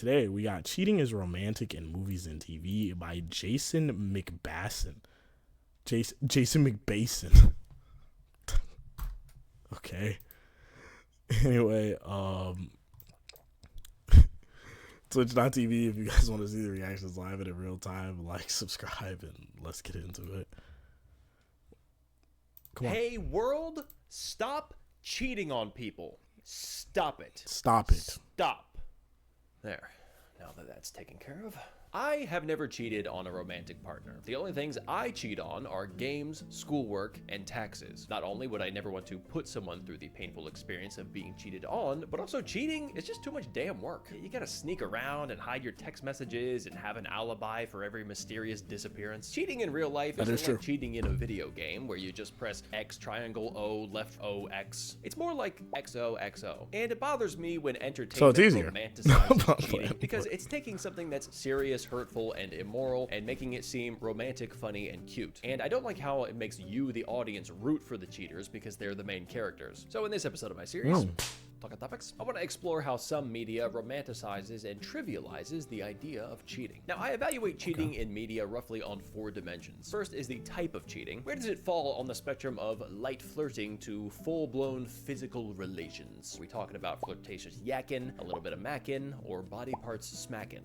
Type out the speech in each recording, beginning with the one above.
Today we got Cheating is Romantic in Movies and TV by Jason McBasson. Jason McBason. Okay. Anyway, Twitch.tv if you guys want to see the reactions live and in real time, like, subscribe, and let's get into it. Come on. Hey world, stop cheating on people. Stop it. Stop it. Stop. There. Now that that's taken care of. I have never cheated on a romantic partner. The only things I cheat on are games, schoolwork, and taxes. Not only would I never want to put someone through the painful experience of being cheated on, but also cheating is just too much damn work. You gotta sneak around and hide your text messages and have an alibi for every mysterious disappearance. Cheating in real life isn't like cheating in a video game where you just press X triangle O left O X. It's more like XOXO. And it bothers me when entertainment romanticizes cheating because it's taking something that's serious, hurtful, and immoral and making it seem romantic, funny, and cute. And I don't like how it makes you, the audience, root for the cheaters because they're the main characters. So in this episode of my series, Talking Topics, I want to explore how some media romanticizes and trivializes the idea of cheating. Now, I evaluate cheating in media roughly on 4 dimensions. First is the type of cheating. Where does it fall on the spectrum of light flirting to full-blown physical relations? Are we talking about flirtatious yakking, a little bit of macking, or body parts smacking?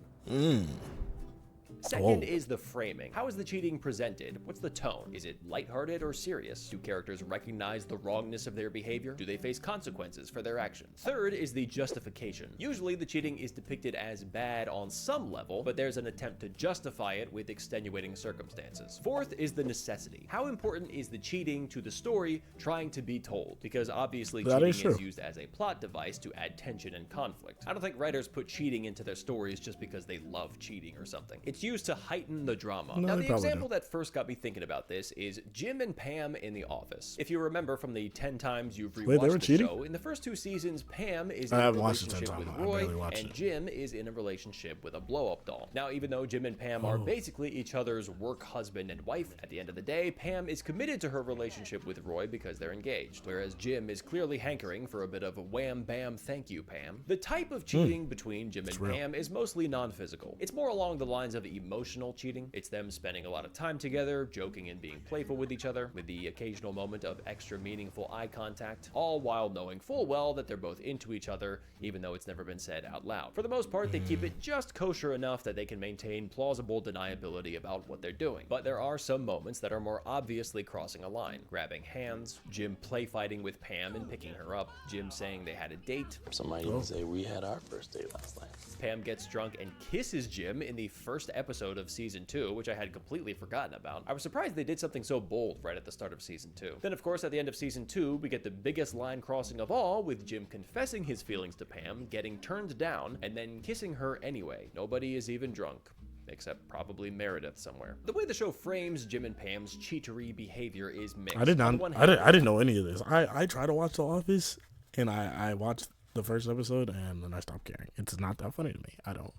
Second is the framing. How is the cheating presented? What's the tone? Is it lighthearted or serious? Do characters recognize the wrongness of their behavior? Do they face consequences for their actions? Third is the justification. Usually the cheating is depicted as bad on some level, but there's an attempt to justify it with extenuating circumstances. Fourth is the necessity. How important is the cheating to the story trying to be told? Because obviously cheating is used as a plot device to add tension and conflict. I don't think writers put cheating into their stories just because they love cheating or something. It's used to heighten the drama. Now, the example that first got me thinking about this is Jim and Pam in The Office. If you remember from the 10 times you've rewatched the show, in the first 2 seasons, Pam is in a relationship with Roy, and Jim is in a relationship with a blow-up doll. Now, even though Jim and Pam are basically each other's work husband and wife, at the end of the day, Pam is committed to her relationship with Roy because they're engaged, whereas Jim is clearly hankering for a bit of a wham bam thank you, Pam. The type of cheating between Jim and Pam is mostly non-physical. It's more along the lines of emotional cheating. It's them spending a lot of time together, joking and being playful with each other, with the occasional moment of extra meaningful eye contact, all while knowing full well that they're both into each other, even though it's never been said out loud. For the most part, they keep it just kosher enough that they can maintain plausible deniability about what they're doing. But there are some moments that are more obviously crossing a line. Grabbing hands, Jim play fighting with Pam and picking her up, Jim saying they had a date. Some might even say we had our first date last night. Pam gets drunk and kisses Jim in the first episode of season 2, which I had completely forgotten about. I was surprised they did something so bold right at the start of season 2. Then, of course, at the end of season 2, we get the biggest line crossing of all, with Jim confessing his feelings to Pam, getting turned down, and then kissing her anyway. Nobody is even drunk. Except probably Meredith somewhere. The way the show frames Jim and Pam's cheatery behavior is mixed. I didn't know any of this. I tried to watch The Office, and I watched the first episode, and then I stopped caring. It's not that funny to me. I don't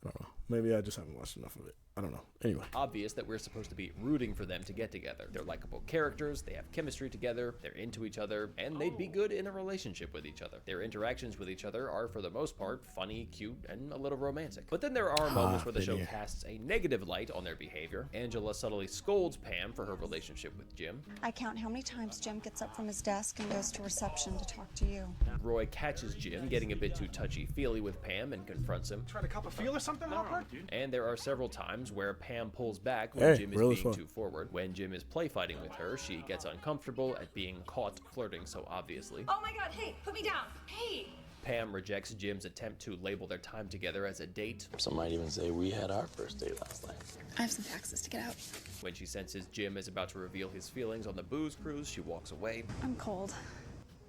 know. Maybe I just haven't watched enough of it. I don't know. Anyway. Obvious that we're supposed to be rooting for them to get together. They're likable characters, they have chemistry together, they're into each other, and they'd be good in a relationship with each other. Their interactions with each other are, for the most part, funny, cute, and a little romantic. But then there are moments where the show casts a negative light on their behavior. Angela subtly scolds Pam for her relationship with Jim. I count how many times Jim gets up from his desk and goes to reception to talk to you. Roy catches Jim getting a bit too touchy-feely with Pam and confronts him. Trying to cup a feel or something, Hopper? And there are several times where Pam pulls back when Jim is being too forward. When Jim is play fighting with her, she gets uncomfortable at being caught flirting so obviously. Oh my god, hey, put me down. Hey! Pam rejects Jim's attempt to label their time together as a date. Some might even say we had our first date last night. I have some taxes to get out. When she senses Jim is about to reveal his feelings on the booze cruise, she walks away. I'm cold.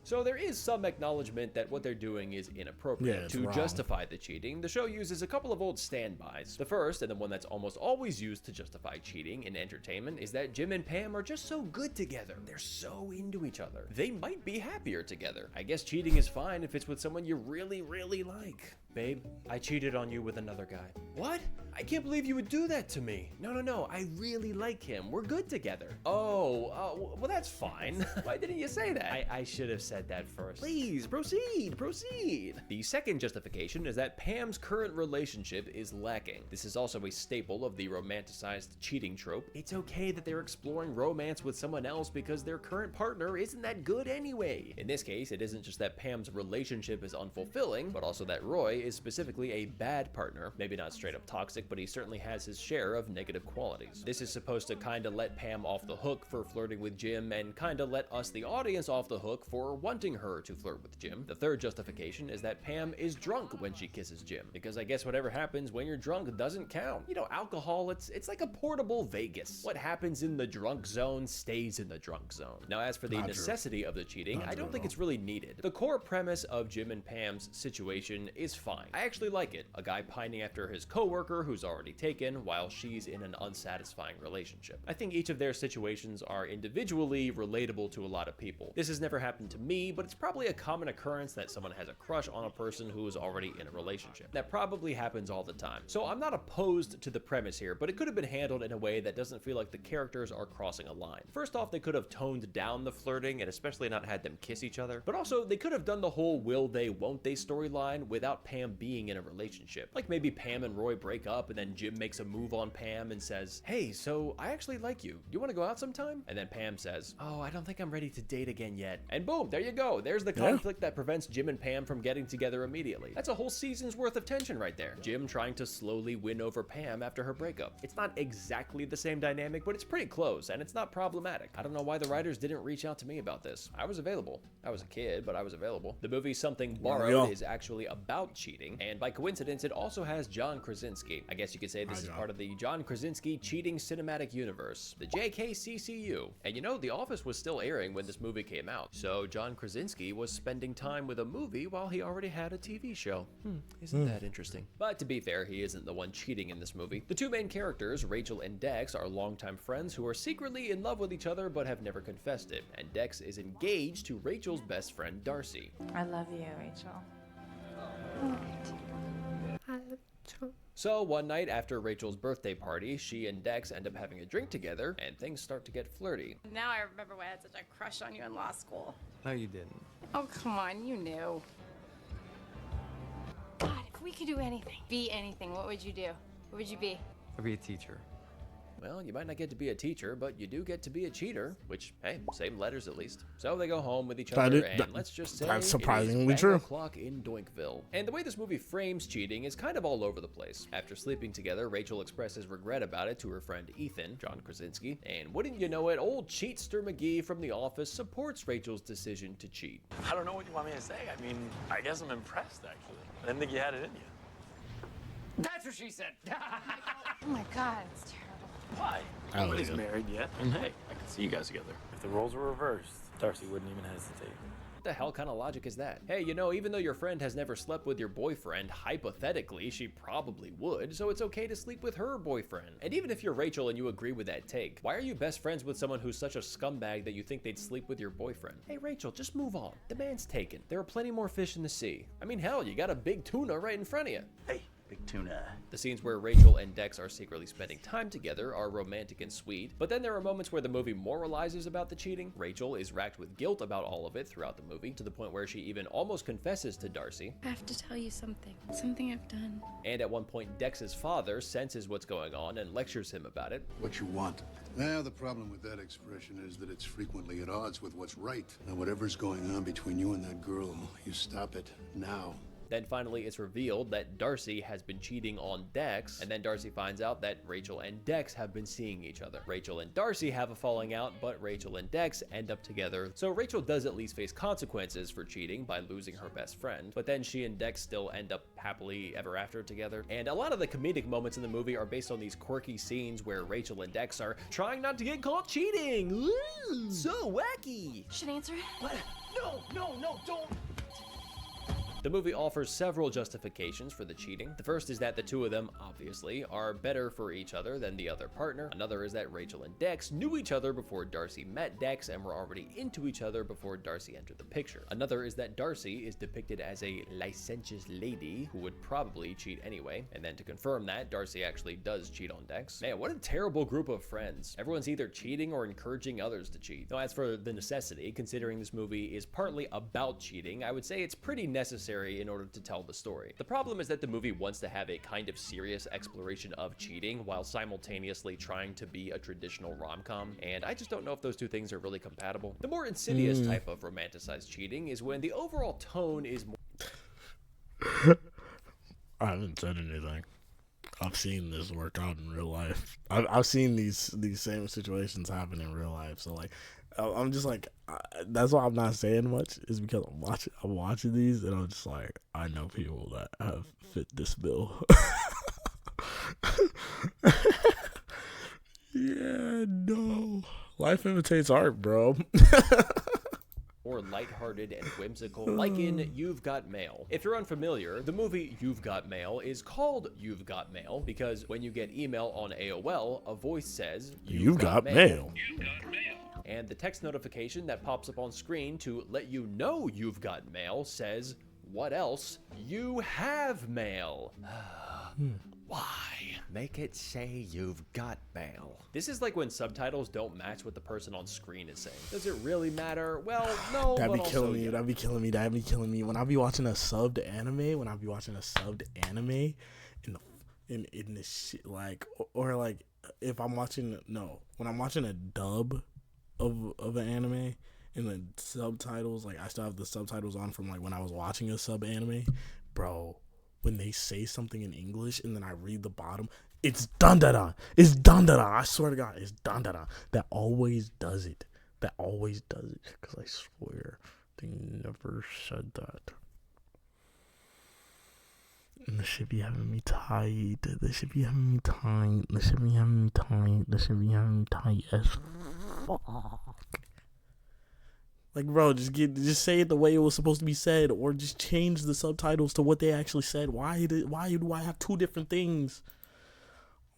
So there is some acknowledgement that what they're doing is inappropriate. To justify the cheating, the show uses a couple of old standbys. The first, and the one that's almost always used to justify cheating in entertainment, is that Jim and Pam are just so good together. They're so into each other. They might be happier together. I guess cheating is fine if it's with someone you really, really like. Babe, I cheated on you with another guy. What? I can't believe you would do that to me. No, I really like him. We're good together. Oh, well that's fine. Why didn't you say that? I should have said that first. Please, proceed. The second justification is that Pam's current relationship is lacking. This is also a staple of the romanticized cheating trope. It's okay that they're exploring romance with someone else because their current partner isn't that good anyway. In this case, it isn't just that Pam's relationship is unfulfilling, but also that Roy is specifically a bad partner. Maybe not straight up toxic, but he certainly has his share of negative qualities. This is supposed to kinda let Pam off the hook for flirting with Jim and kinda let us, the audience, off the hook for wanting her to flirt with Jim. The third justification is that Pam is drunk when she kisses Jim, because I guess whatever happens when you're drunk doesn't count. You know, alcohol, it's like a portable Vegas. What happens in the drunk zone stays in the drunk zone. Now, as for the necessity of the cheating, I don't think it's really needed. The core premise of Jim and Pam's situation is fine. I actually like it. A guy pining after his coworker who's already taken while she's in an unsatisfying relationship. I think each of their situations are individually relatable to a lot of people. This has never happened to me, but it's probably a common occurrence that someone has a crush on a person who is already in a relationship. That probably happens all the time. So I'm not opposed to the premise here, but it could have been handled in a way that doesn't feel like the characters are crossing a line. First off, they could have toned down the flirting and especially not had them kiss each other, but also they could have done the whole will they, won't they storyline without Pam being in a relationship. Like maybe Pam and Roy break up and then Jim makes a move on Pam and says, hey, so I actually like you. You want to go out sometime? And then Pam says, oh, I don't think I'm ready to date again yet. And boom, there you go. There's the conflict that prevents Jim and Pam from getting together immediately. That's a whole season's worth of tension right there. Jim trying to slowly win over Pam after her breakup. It's not exactly the same dynamic, but it's pretty close and it's not problematic. I don't know why the writers didn't reach out to me about this. I was available. I was a kid, but I was available. The movie Something Borrowed is actually about cheating, and by coincidence, it also has John Krasinski. I guess you could say this is part of the John Krasinski cheating cinematic universe, the JKCCU. And you know, The Office was still airing when this movie came out, so John Krasinski was spending time with a movie while he already had a TV show. Isn't that interesting? But to be fair, he isn't the one cheating in this movie. The two main characters, Rachel and Dex, are longtime friends who are secretly in love with each other but have never confessed it, and Dex is engaged to Rachel's best friend, Darcy. I love you, Rachel. So one night after Rachel's birthday party, she and Dex end up having a drink together, and things start to get flirty. Now I remember why I had such a crush on you in law school. No, you didn't. Oh, come on, you knew. God, if we could do anything, be anything, what would you do? What would you be? I'd be a teacher. Well, you might not get to be a teacher, but you do get to be a cheater, which, hey, same letters at least. So they go home with each other, and let's just say that's it surprisingly is true. 8 o'clock in Doinkville. And the way this movie frames cheating is kind of all over the place. After sleeping together, Rachel expresses regret about it to her friend Ethan, John Krasinski, and wouldn't you know it, old Cheatster McGee from The Office supports Rachel's decision to cheat. I don't know what you want me to say. I mean, I guess I'm impressed, actually. I didn't think you had it in you. That's what she said. Oh my God, it's terrible. Why? Nobody's married yet. And hey, I can see you guys together. If the roles were reversed, Darcy wouldn't even hesitate. What the hell kind of logic is that? Hey, you know, even though your friend has never slept with your boyfriend, hypothetically, she probably would, so it's okay to sleep with her boyfriend. And even if you're Rachel and you agree with that take, why are you best friends with someone who's such a scumbag that you think they'd sleep with your boyfriend? Hey, Rachel, just move on. The man's taken. There are plenty more fish in the sea. I mean, hell, you got a big tuna right in front of you. Hey, big tuna. The scenes where Rachel and Dex are secretly spending time together are romantic and sweet, but then there are moments where the movie moralizes about the cheating. Rachel is racked with guilt about all of it throughout the movie, to the point where she even almost confesses to Darcy. I have to tell you something. Something I've done. And at one point, Dex's father senses what's going on and lectures him about it. What you want. Well, the problem with that expression is that it's frequently at odds with what's right. Now, whatever's going on between you and that girl, you stop it now. Then finally, it's revealed that Darcy has been cheating on Dex, and then Darcy finds out that Rachel and Dex have been seeing each other. Rachel and Darcy have a falling out, but Rachel and Dex end up together. So Rachel does at least face consequences for cheating by losing her best friend, but then she and Dex still end up happily ever after together. And a lot of the comedic moments in the movie are based on these quirky scenes where Rachel and Dex are trying not to get caught cheating. Ooh, so wacky. Should I answer it? What? No, don't. The movie offers several justifications for the cheating. The first is that the two of them, obviously, are better for each other than the other partner. Another is that Rachel and Dex knew each other before Darcy met Dex and were already into each other before Darcy entered the picture. Another is that Darcy is depicted as a licentious lady who would probably cheat anyway. And then to confirm that, Darcy actually does cheat on Dex. Man, what a terrible group of friends. Everyone's either cheating or encouraging others to cheat. Now, as for the necessity, considering this movie is partly about cheating, I would say it's pretty necessary in order to tell the story. The problem is that the movie wants to have a kind of serious exploration of cheating while simultaneously trying to be a traditional rom-com, and I just don't know if those two things are really compatible. The more insidious type of romanticized cheating is when the overall tone is more... I haven't said anything. I've seen this work out in real life. I've seen these same situations happen in real life. So like, I'm just like, that's why I'm not saying much, is because I'm watching these and I'm just like, I know people that have fit this bill. Yeah, no. Life imitates art, bro. More lighthearted and whimsical, like in You've Got Mail. If you're unfamiliar, the movie You've Got Mail is called You've Got Mail because when you get email on AOL, a voice says, You've got mail. And the text notification that pops up on screen to let you know you've got mail says, what else? You have mail. Why? Make it say you've got mail. This is like when subtitles don't match what the person on screen is saying. Does it really matter? Well, no. That'd be but killing also, me. yeah. That'd be killing me. When I be watching a subbed anime, in the shit, like, or like if I'm watching when I'm watching a dub of an anime and the subtitles, like I still have the subtitles on from like when I was watching a sub anime, bro. When they say something in English and then I read the bottom, it's dandara. It's dandara. I swear to God, it's dandara. That always does it. Because I swear they never said that. And they should be having me tight. As fuck. Like, bro, just say it the way it was supposed to be said, or just change the subtitles to what they actually said. Why do I have two different things?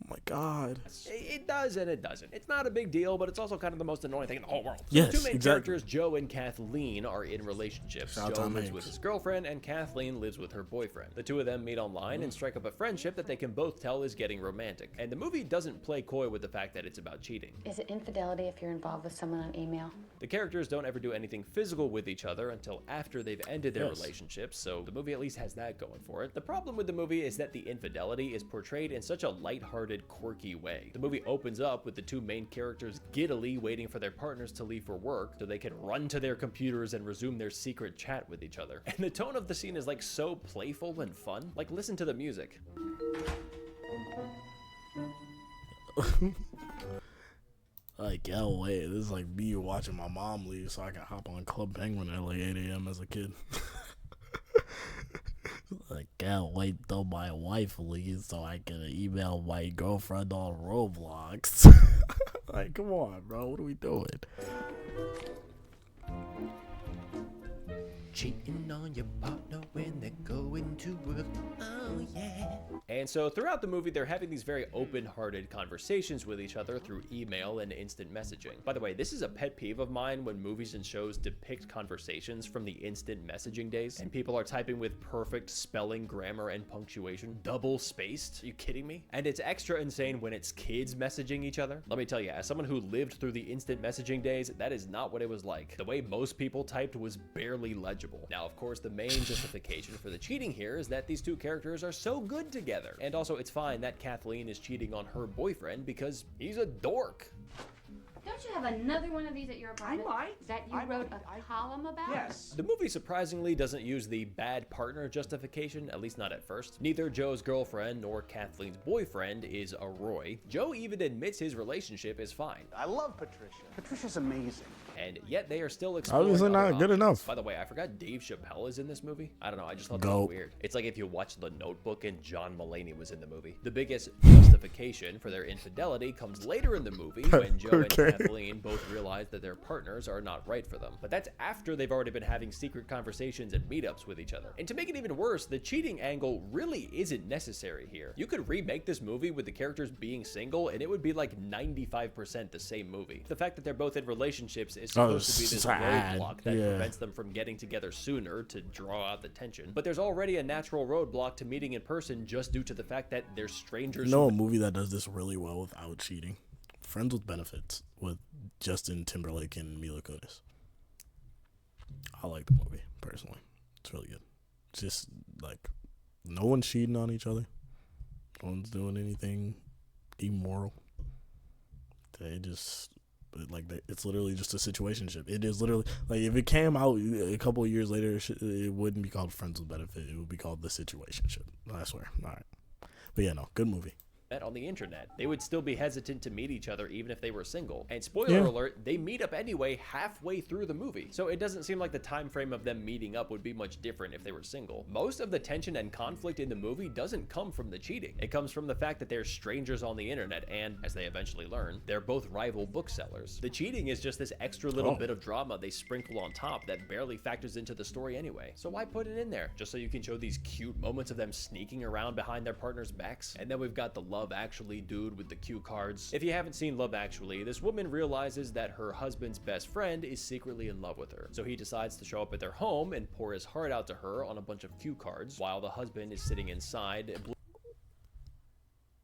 Oh my God. It does and it doesn't. It's not a big deal, but it's also kind of the most annoying thing in the whole world. Yes, the two main exactly. characters, Joe and Kathleen, are in relationships. Shout out Joe Tom lives Hanks. with his girlfriend, and Kathleen lives with her boyfriend. The two of them meet online and strike up a friendship that they can both tell is getting romantic. And the movie doesn't play coy with the fact that it's about cheating. Is it infidelity if you're involved with someone on email? The characters don't ever do anything physical with each other until after they've ended their Yes. relationships, so the movie at least has that going for it. The problem with the movie is that the infidelity is portrayed in such a lighthearted, quirky way. The movie opens up with the two main characters giddily waiting for their partners to leave for work so they can run to their computers and resume their secret chat with each other. And the tone of the scene is like so playful and fun. Like, listen to the music. Like, oh wait, this is like me watching my mom leave so I can hop on Club Penguin at like 8 a.m. as a kid. Like, can't wait till my wife leaves so I can email my girlfriend on Roblox. Like, come on, bro, what are we doing? Cheating on your partner when they're going to work. Oh, yeah. And so throughout the movie, they're having these very open-hearted conversations with each other through email and instant messaging. By the way, this is a pet peeve of mine when movies and shows depict conversations from the instant messaging days, and people are typing with perfect spelling, grammar, and punctuation, double-spaced. Are you kidding me? And it's extra insane when it's kids messaging each other. Let me tell you, as someone who lived through the instant messaging days, that is not what it was like. The way most people typed was barely legible. Now, of course, the main justification for the cheating here is that these two characters are so good together. And also, it's fine that Kathleen is cheating on her boyfriend because he's a dork. Don't you have another one of these at your apartment? I might. That you wrote a column about? Yes. The movie surprisingly doesn't use the bad partner justification, at least not at first. Neither Joe's girlfriend nor Kathleen's boyfriend is a Roy. Joe even admits his relationship is fine. I love Patricia. Patricia's amazing. and yet they are still exploring Obviously not other good options. enough. By the way, I forgot Dave Chappelle is in this movie. I don't know, I just thought that Go. was weird. It's like if you watch The Notebook and John Mulaney was in the movie. The biggest justification for their infidelity comes later in the movie when Joe Okay. and Kathleen both realize that their partners are not right for them. But that's after they've already been having secret conversations and meetups with each other. And to make it even worse, the cheating angle really isn't necessary here. You could remake this movie with the characters being single and it would be like 95% the same movie. The fact that they're both in relationships is supposed to be this sad. roadblock that Yeah. prevents them from getting together sooner to draw out the tension. But there's already a natural roadblock to meeting in person just due to the fact that they're strangers. You know a movie that does this really well without cheating? Friends with Benefits with Justin Timberlake and Mila Kunis. I like the movie personally. It's really good. It's just like no one's cheating on each other. No one's doing anything immoral. They just it's literally just a situationship. It is literally like if it came out a couple of years later, it wouldn't be called Friends with Benefit. It would be called The Situationship. I swear. All right, but yeah, no, good movie. On the internet, they would still be hesitant to meet each other even if they were single. And spoiler alert, they meet up anyway halfway through the movie. So it doesn't seem like the time frame of them meeting up would be much different if they were single. Most of the tension and conflict in the movie doesn't come from the cheating. It comes from the fact that they're strangers on the internet and, as they eventually learn, they're both rival booksellers. The cheating is just this extra little bit of drama they sprinkle on top that barely factors into the story anyway. So why put it in there? Just so you can show these cute moments of them sneaking around behind their partner's backs? And then we've got the Love Actually dude with the cue cards. If you haven't seen Love Actually, this woman realizes that her husband's best friend is secretly in love with her. So he decides to show up at their home and pour his heart out to her on a bunch of cue cards while the husband is sitting inside.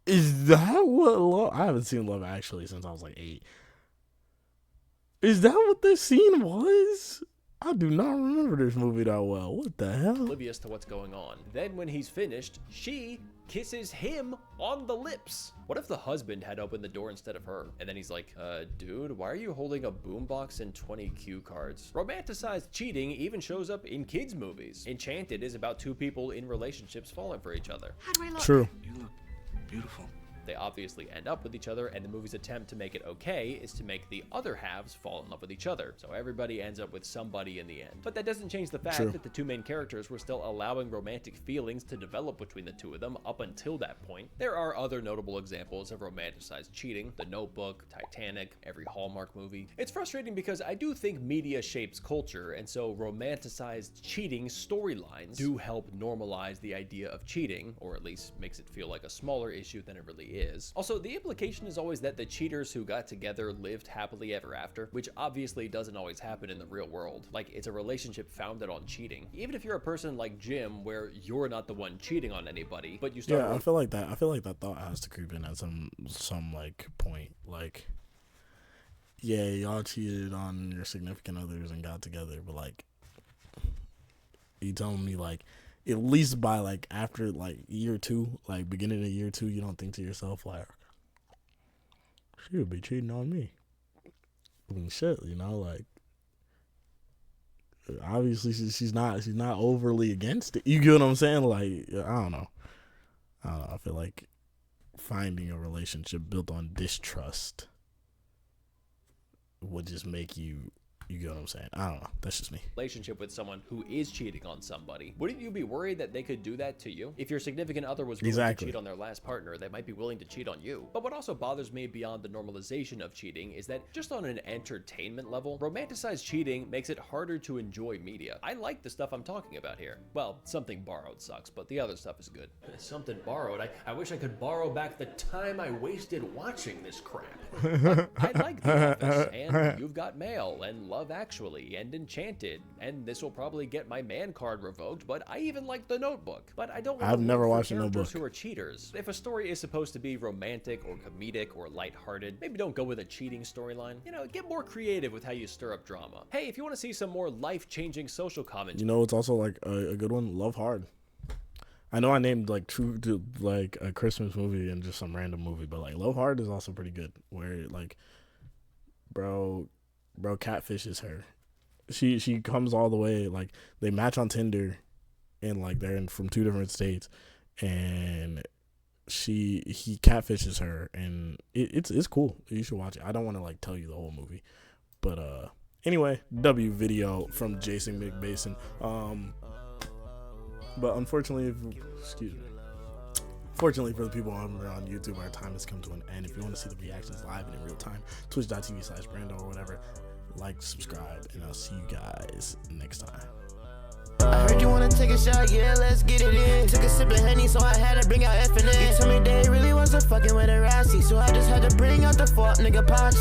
Is that what I haven't seen Love Actually since I was like 8. Is that what this scene was? I do not remember this movie that well. What the hell? Oblivious to what's going on. Then when he's finished, she kisses him on the lips. What if the husband had opened the door instead of her? And then he's like, dude, why are you holding a boombox and 20 cue cards? Romanticized cheating even shows up in kids' movies. Enchanted is about two people in relationships falling for each other. How do I look? True. You look beautiful. They obviously end up with each other, and the movie's attempt to make it okay is to make the other halves fall in love with each other. So everybody ends up with somebody in the end. But that doesn't change the fact that the two main characters were still allowing romantic feelings to develop between the two of them up until that point. There are other notable examples of romanticized cheating: The Notebook, Titanic, every Hallmark movie. It's frustrating because I do think media shapes culture, and so romanticized cheating storylines do help normalize the idea of cheating, or at least makes it feel like a smaller issue than it really is. Also, the implication is always that the cheaters who got together lived happily ever after, which obviously doesn't always happen in the real world. Like, it's a relationship founded on cheating. Even if you're a person like Jim, where you're not the one cheating on anybody, but you start... Yeah, I feel like that thought has to creep in at some like point. Like, yeah, y'all cheated on your significant others and got together, but like, you telling me like, at least by like after like year 2, like beginning of year 2, you don't think to yourself like, she would be cheating on me. I mean, shit, you know, like, obviously she's not overly against it. You get what I'm saying? Like, I don't know. I feel like finding a relationship built on distrust would just make you get what I'm saying? I don't know. That's just me. Relationship with someone who is cheating on somebody. Wouldn't you be worried that they could do that to you? If your significant other was willing to cheat on their last partner, they might be willing to cheat on you. But what also bothers me beyond the normalization of cheating is that just on an entertainment level, romanticized cheating makes it harder to enjoy media. I like the stuff I'm talking about here. Well, Something Borrowed sucks, but the other stuff is good. Something Borrowed? I wish I could borrow back the time I wasted watching this crap. I like The Office, and You've Got Mail, and Love Actually, and Enchanted, and this will probably get my man card revoked, but I even like The Notebook. But I don't want I've never watched The characters Notebook. who are cheaters. If a story is supposed to be romantic or comedic or lighthearted, maybe don't go with a cheating storyline. You know, get more creative with how you stir up drama. Hey, if you want to see some more life-changing social commentary, You know, it's also like a good one. Love Hard. I know I named like like a Christmas movie and just some random movie, but like Love Hard is also pretty good. Where like, bro catfishes her. She comes all the way, like they match on Tinder, and like they're from 2 different states, and he catfishes her, and it's cool. You should watch it. I don't want to like tell you the whole movie, but Anyway, W video from Jason McBasin. But unfortunately, fortunately for the people on YouTube, our time has come to an end. If you want to see the reactions live and in real time, twitch.tv/Brando or whatever. Like, subscribe, and I'll see you guys next time. I heard you wanna take a shot, yeah, let's get it in. Took a sip of Henny, so I had to bring out F&N. You told me they really wasn't fucking with a Rassy, so I just had to bring out the fault, nigga, punch.